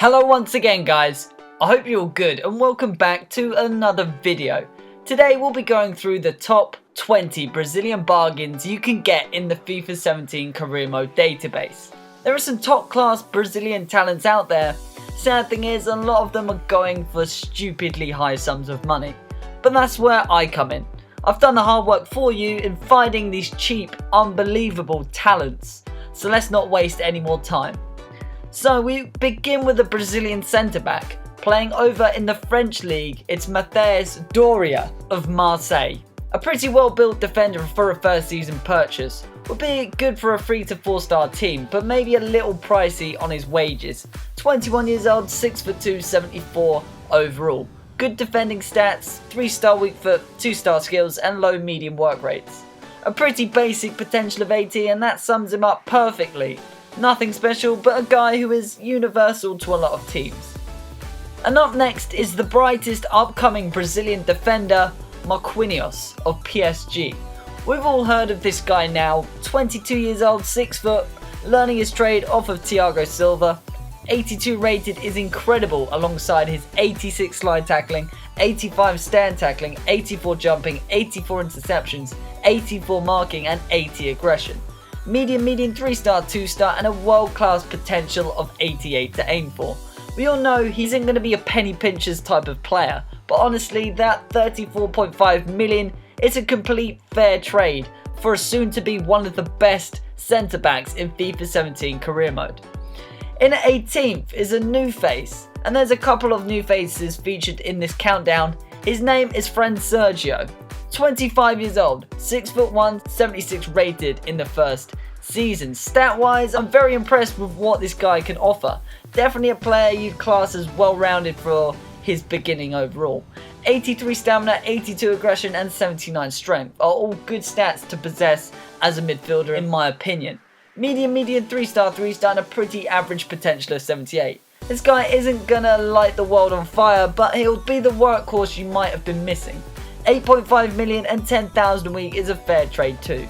Hello once again guys, I hope you're all good and welcome back to another video. Today we'll be going through the top 20 Brazilian bargains you can get in the FIFA 17 career mode database. There are some top class Brazilian talents out there. Sad thing is a lot of them are going for stupidly high sums of money. But that's where I come in. I've done the hard work for you in finding these cheap, unbelievable talents. So let's not waste any more time. So we begin with a Brazilian centre-back. Playing over in the French league, it's Matheus Doria of Marsellie. A pretty well-built defender for a first season purchase. Would be good for a 3 to 4 star team, but maybe a little pricey on his wages. 21 years old, 6'2", 74 overall. Good defending stats, 3-star weak foot, 2-star skills and low medium work rates. A pretty basic potential of 80 and that sums him up perfectly. Nothing special, but a guy who is universal to a lot of teams. And up next is the brightest upcoming Brazilian defender, Marquinhos of PSG. We've all heard of this guy now, 22 years old, 6 foot, learning his trade off of Thiago Silva. 82 rated is incredible alongside his 86 slide tackling, 85 stand tackling, 84 jumping, 84 interceptions, 84 marking and 80 aggression. Medium 3-star, 2-star and a world-class potential of 88 to aim for. We all know he isn't going to be a penny pinchers type of player, but honestly that 34.5 million is a complete fair trade for a soon to be one of the best centre backs in FIFA 17 career mode. In at 18th is a new face, and there's a couple of new faces featured in this countdown. His name is Fransergio. 25 years old, 6'1", 76 rated in the first season. Stat wise, I'm very impressed with what this guy can offer. Definitely a player you'd class as well rounded for his beginning overall. 83 stamina, 82 aggression and 79 strength are all good stats to possess as a midfielder in my opinion. Medium 3-star, 3-star and a pretty average potential of 78. This guy isn't gonna light the world on fire, but he'll be the workhorse you might have been missing. 8.5 million and 10,000 a week is a fair trade too.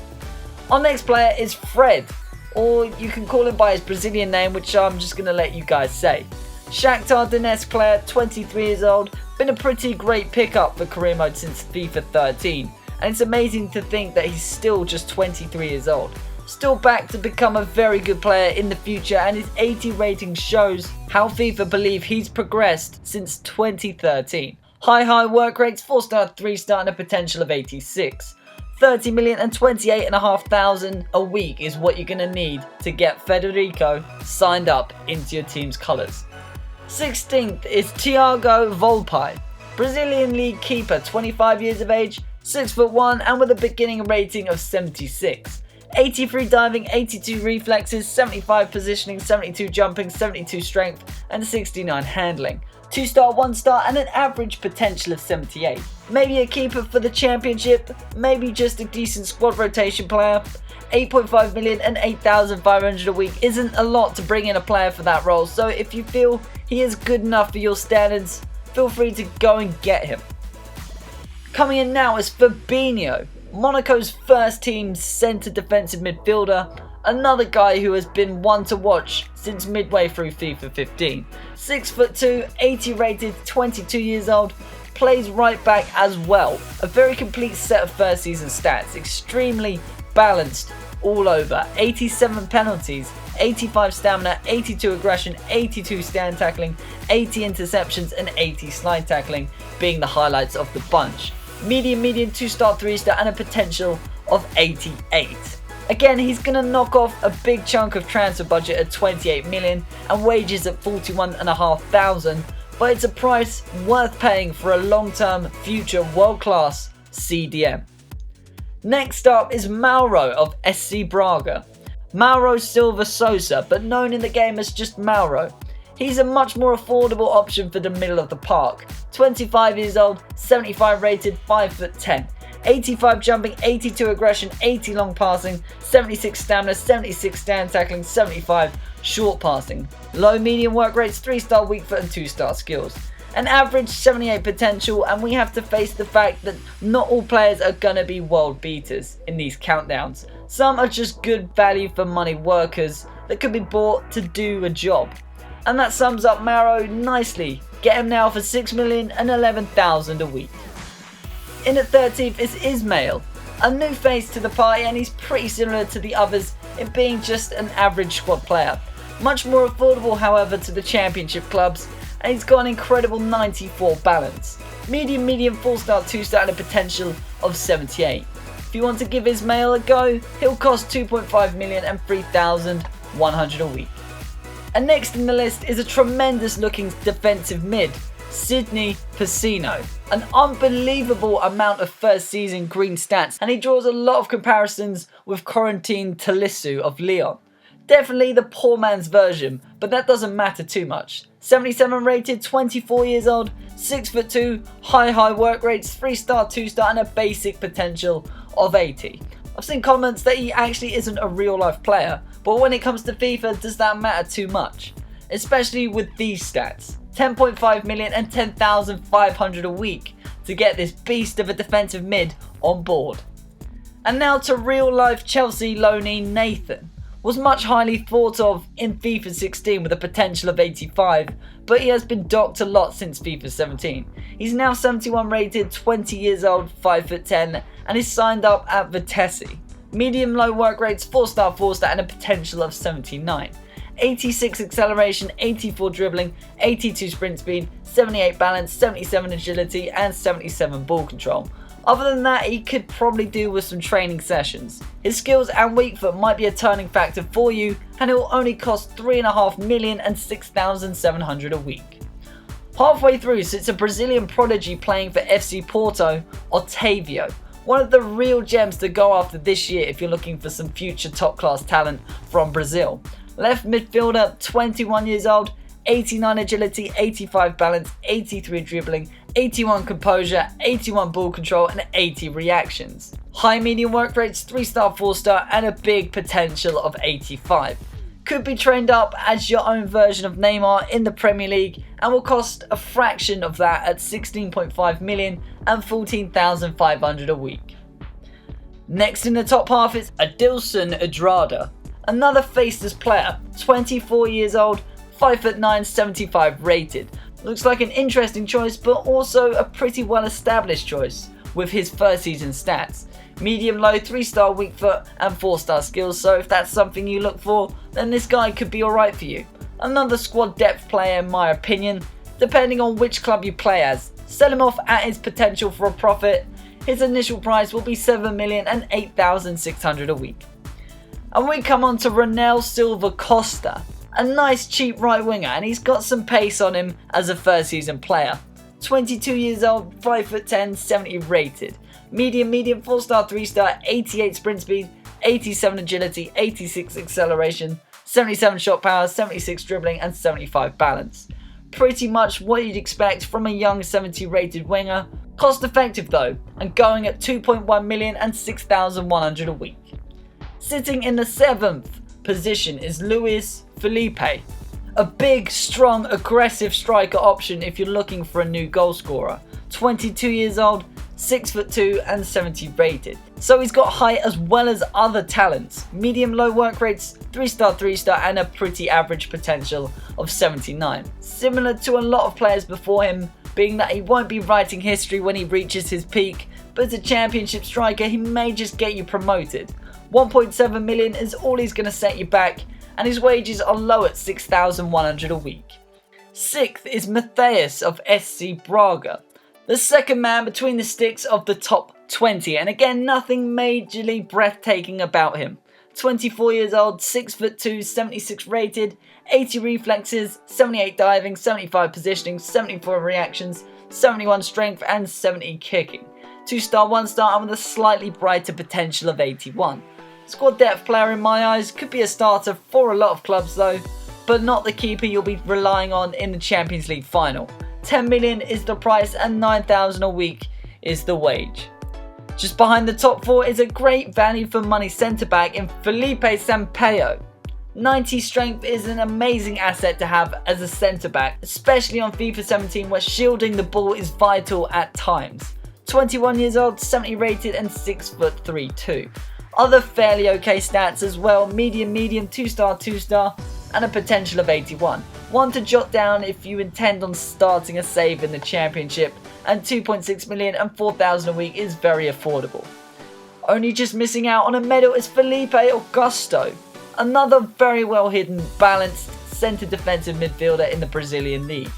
Our next player is Fred, or you can call him by his Brazilian name, which I'm just going to let you guys say. Shakhtar Donetsk player, 23 years old, been a pretty great pickup for career mode since FIFA 13, and it's amazing to think that he's still just 23 years old. Still back to become a very good player in the future, and his 80 rating shows how FIFA believe he's progressed since 2013. High work rates, 4-star, 3-star and a potential of 86. 30 million and 28,500 a week is what you're going to need to get Federico signed up into your team's colours. 16th is Tiago Volpi. Brazilian league keeper, 25 years of age, 6'1" and with a beginning rating of 76. 83 diving, 82 reflexes, 75 positioning, 72 jumping, 72 strength and 69 handling. 2-star, 1-star and an average potential of 78. Maybe a keeper for the championship, maybe just a decent squad rotation player. 8.5 million and 8,500 a week isn't a lot to bring in a player for that role, so if you feel he is good enough for your standards, feel free to go and get him. Coming in now is Fabinho, Monaco's first team centre defensive midfielder. Another guy who has been one to watch since midway through FIFA 15. 6'2", 80 rated, 22 years old, plays right back as well. A very complete set of first season stats, extremely balanced all over. 87 penalties, 85 stamina, 82 aggression, 82 stand tackling, 80 interceptions and 80 slide tackling being the highlights of the bunch. Medium 2-star, 3-star and a potential of 88. Again, he's going to knock off a big chunk of transfer budget at 28 million and wages at 41,500, but it's a price worth paying for a long-term future world-class CDM. Next up is Mauro of SC Braga. Mauro Silva Sousa, but known in the game as just Mauro. He's a much more affordable option for the middle of the park. 25 years old, 75 rated, 5'10". 85 jumping, 82 aggression, 80 long passing, 76 stamina, 76 stand tackling, 75 short passing. Low medium work rates, 3-star weak foot and 2-star skills. An average 78 potential, and we have to face the fact that not all players are gonna be world beaters in these countdowns. Some are just good value for money workers that could be bought to do a job. And that sums up Mauro nicely. Get him now for 6 million and 11,000 a week. In at 13th is Ismael, a new face to the party, and he's pretty similar to the others in being just an average squad player. Much more affordable however to the championship clubs, and he's got an incredible 94 balance. Medium, 4-star, 2-star and a potential of 78. If you want to give Ismael a go, he'll cost 2.5 million and 3,100 a week. And next in the list is a tremendous looking defensive mid, Sidney Pessinho. An unbelievable amount of first season green stats, and he draws a lot of comparisons with Corentin Tolisso of Lyon. Definitely the poor man's version, but that doesn't matter too much. 77 rated, 24 years old, 6'2", high work rates, 3-star, 2-star and a basic potential of 80. I've seen comments that he actually isn't a real life player, but when it comes to FIFA, does that matter too much? Especially with these stats. 10.5 million and 10,500 a week to get this beast of a defensive mid on board. And now to real life Chelsea loanee Nathan. Was much highly thought of in FIFA 16 with a potential of 85, but he has been docked a lot since FIFA 17. He's now 71 rated, 20 years old, 5'10", and is signed up at Vitesse. Medium low work rates, 4-star, 4-star and a potential of 79. 86 acceleration, 84 dribbling, 82 sprint speed, 78 balance, 77 agility and 77 ball control. Other than that, he could probably do with some training sessions. His skills and weak foot might be a turning factor for you, and it will only cost 3.5 million and 6,700 a week. Halfway through sits a Brazilian prodigy playing for FC Porto, Otavio. One of the real gems to go after this year if you're looking for some future top class talent from Brazil. Left midfielder, 21 years old, 89 agility, 85 balance, 83 dribbling, 81 composure, 81 ball control and 80 reactions. High medium work rates, 3-star, 4-star and a big potential of 85. Could be trained up as your own version of Neymar in the Premier League and will cost a fraction of that at 16.5 million and 14,500 a week. Next in the top half is Adilson Edrada, another faceless player, 24 years old, 5'9", 75 rated. Looks like an interesting choice, but also a pretty well established choice with his first season stats. Medium low, 3-star weak foot and 4-star skills, so if that's something you look for, then this guy could be alright for you. Another squad depth player in my opinion, depending on which club you play as. Sell him off at his potential for a profit. His initial price will be 7 million and 8,600 a week. And we come on to Roniel Silva Costa. A nice cheap right winger, and he's got some pace on him as a first season player. 22 years old, 5'10", 70 rated. Medium, 4-star, 3-star, 88 sprint speed, 87 agility, 86 acceleration, 77 shot power, 76 dribbling and 75 balance. Pretty much what you'd expect from a young 70 rated winger. Cost effective though, and going at 2.1 million and 6,100 a week. Sitting in the 7th position is Luis Filipe, a big, strong, aggressive striker option if you're looking for a new goal scorer. 22 years old, 6'2" and 70 rated. So he's got height as well as other talents. Medium low work rates, 3-star, 3-star and a pretty average potential of 79. Similar to a lot of players before him, being that he won't be writing history when he reaches his peak, but as a championship striker he may just get you promoted. 1.7 million is all he's going to set you back, and his wages are low at 6,100 a week. 6th is Matheus of SC Braga, the second man between the sticks of the top 20, and again nothing majorly breathtaking about him. 24 years old, 6'2", 76 rated, 80 reflexes, 78 diving, 75 positioning, 74 reactions, 71 strength and 70 kicking. 2-star, 1-star and with a slightly brighter potential of 81. Squad depth player in my eyes, could be a starter for a lot of clubs though, but not the keeper you'll be relying on in the Champions League final. 10 million is the price and 9,000 a week is the wage. Just behind the top 4 is a great value for money centre back in Filipe Sampaio. 90 strength is an amazing asset to have as a centre back, especially on FIFA 17 where shielding the ball is vital at times. 21 years old, 70 rated and 6'3" too. Other fairly okay stats as well, medium, 2-star, 2-star and a potential of 81. one to jot down if you intend on starting a save in the Championship, and 2.6 million and 4,000 a week is very affordable. Only just missing out on a medal is Filipe Augusto, another very well hidden, balanced centre defensive midfielder in the Brazilian league.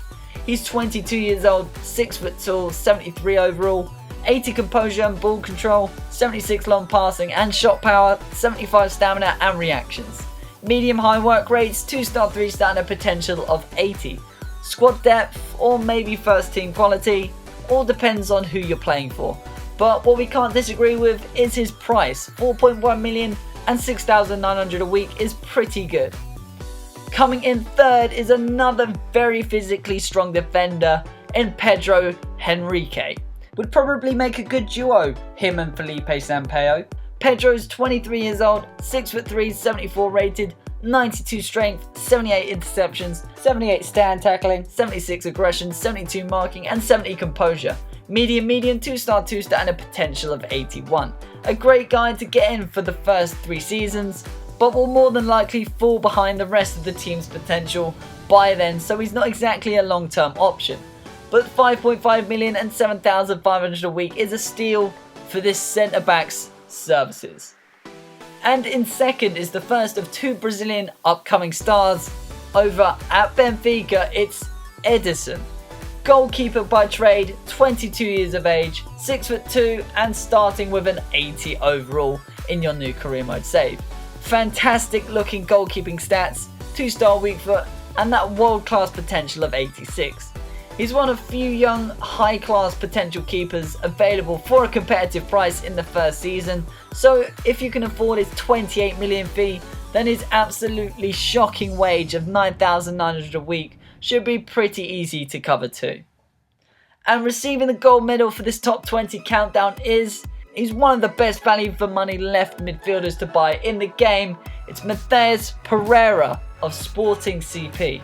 He's 22 years old, 6 foot tall, 73 overall, 80 composure and ball control, 76 long passing and shot power, 75 stamina and reactions. Medium high work rates, 2-star, 3-star and a potential of 80. Squad depth or maybe first team quality, all depends on who you're playing for. But what we can't disagree with is his price. 4.1 million and 6,900 a week is pretty good. Coming in third is another very physically strong defender in Pedro Henrique. Would probably make a good duo, him and Felipe Sampaio. Pedro's 23 years old, 6'3", 74 rated, 92 strength, 78 interceptions, 78 stand tackling, 76 aggression, 72 marking and 70 composure. Medium, 2-star, 2-star and a potential of 81. A great guy to get in for the first 3 seasons, but will more than likely fall behind the rest of the team's potential by then, so he's not exactly a long-term option. But 5.5 million and 7,500 a week is a steal for this centre-back's services. And in second is the first of 2 Brazilian upcoming stars. Over at Benfica, it's Adilson. Goalkeeper by trade, 22 years of age, 6'2" and starting with an 80 overall in your new career mode save. Fantastic looking goalkeeping stats, 2-star weak foot and that world class potential of 86. He's one of few young, high-class potential keepers available for a competitive price in the first season, so if you can afford his 28 million fee, then his absolutely shocking wage of 9,900 a week should be pretty easy to cover too. And receiving the gold medal for this top 20 countdown he's one of the best value for money left midfielders to buy in the game. It's Matheus Pereira of Sporting CP.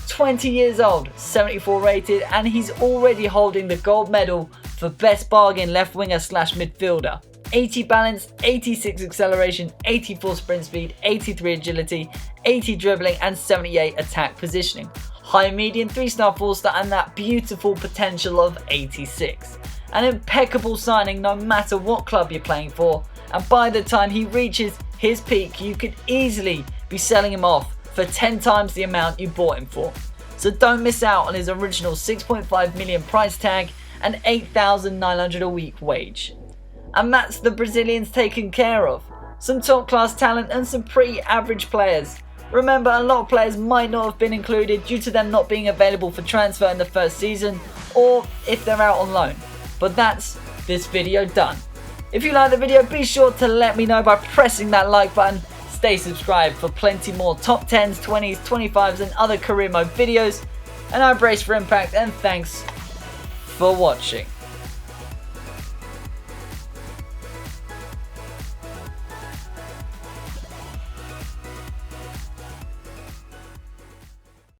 20 years old, 74 rated, and he's already holding the gold medal for best bargain left winger / midfielder. 80 balance, 86 acceleration, 84 sprint speed, 83 agility, 80 dribbling and 78 attack positioning. High medium, 3-star, 4-star and that beautiful potential of 86. An impeccable signing no matter what club you're playing for, and by the time he reaches his peak you could easily be selling him off for 10 times the amount you bought him for. So don't miss out on his original 6.5 million price tag and 8,900 a week wage. And that's the Brazilians taken care of. Some top class talent and some pretty average players. Remember, a lot of players might not have been included due to them not being available for transfer in the first season or if they're out on loan. But that's this video done. If you like the video, be sure to let me know by pressing that like button. Stay subscribed for plenty more top 10s, 20s, 25s and other career mode videos. And I brace for impact and thanks for watching.